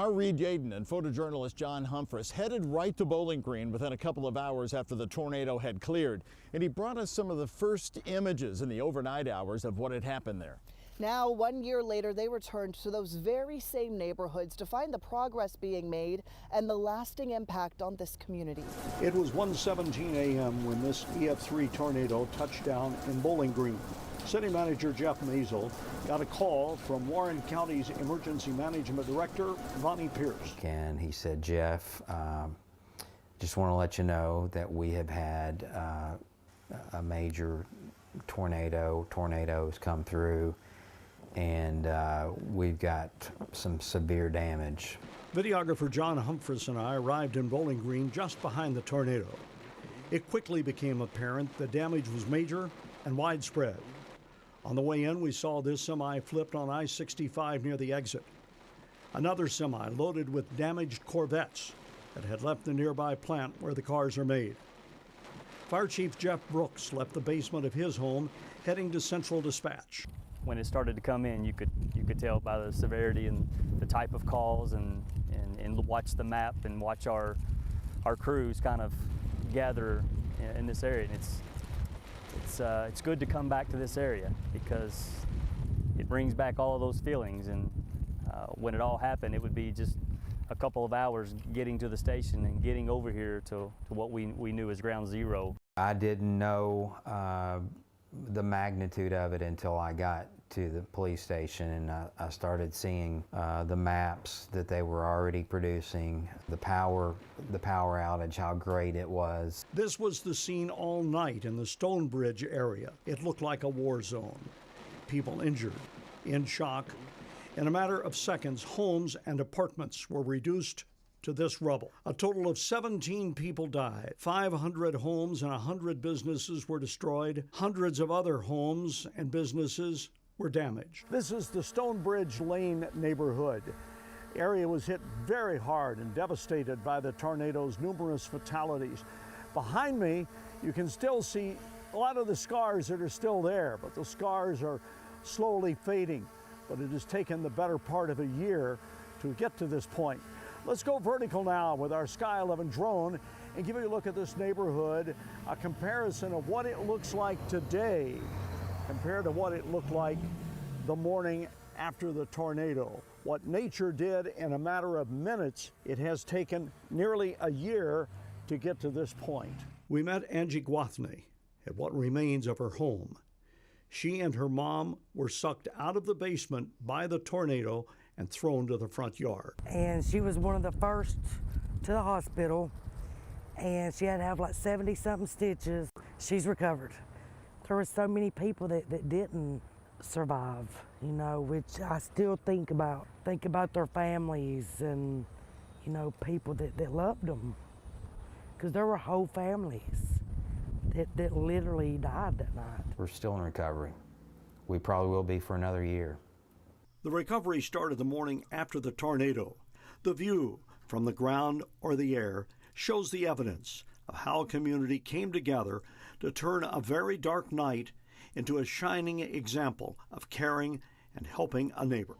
Our Reed Yaden and photojournalist John Humphreys headed right to Bowling Green within a couple of hours after the tornado had cleared. And he brought us some of the first images in the overnight hours of what had happened there. Now, 1 year later, they returned to those very same neighborhoods to find the progress being made and the lasting impact on this community. It was 1:17 a.m. when this EF3 tornado touched down in Bowling Green. City Manager Jeff Maisel got a call from Warren County's Emergency Management Director, Vonnie Pierce. And he said, Jeff, just want to let you know that we have had a major tornadoes come through, and we've got some severe damage. Videographer John Humphreys and I arrived in Bowling Green just behind the tornado. It quickly became apparent the damage was major and widespread. On the way in, we saw this semi flipped on I-65 near the exit. Another semi loaded with damaged Corvettes that had left the nearby plant where the cars are made. Fire Chief Jeff Brooks left the basement of his home, heading to Central Dispatch. When it started to come in, you could tell by the severity and the type of calls, and watch the map and watch our crews kind of gather in this area. And it's good to come back to this area because it brings back all of those feelings. And when it all happened, it would be just a couple of hours getting to the station and getting over here to what we knew as ground zero. I didn't know the magnitude of it until I got to the police station, and I started seeing the maps that they were already producing, the power outage, how great it was. This was the scene all night in the Stonebridge area. It looked like a war zone. People injured, in shock. In a matter of seconds, homes and apartments were reduced to this rubble. A total of 17 people died. 500 homes and 100 businesses were destroyed. Hundreds of other homes and businesses were damaged. This is the Stonebridge Lane neighborhood. The area was hit very hard and devastated by the tornado's numerous fatalities. Behind me, you can still see a lot of the scars that are still there, but the scars are slowly fading. But it has taken the better part of a year to get to this point. Let's go vertical now with our Sky 11 drone and give you a look at this neighborhood, a comparison of what it looks like today compared to what it looked like the morning after the tornado. What nature did in a matter of minutes, it has taken nearly a year to get to this point. We met Angie Guathny at what remains of her home. She and her mom were sucked out of the basement by the tornado and thrown to the front yard. And she was one of the first to the hospital, and she had to have like 70-something stitches. She's recovered. There were so many people that didn't survive, you know, which I still think about their families and, you know, people that loved them. Because there were whole families that literally died that night. We're still in recovery. We probably will be for another year. The recovery started the morning after the tornado. The view from the ground or the air shows the evidence of how a community came together to turn a very dark night into a shining example of caring and helping a neighbor.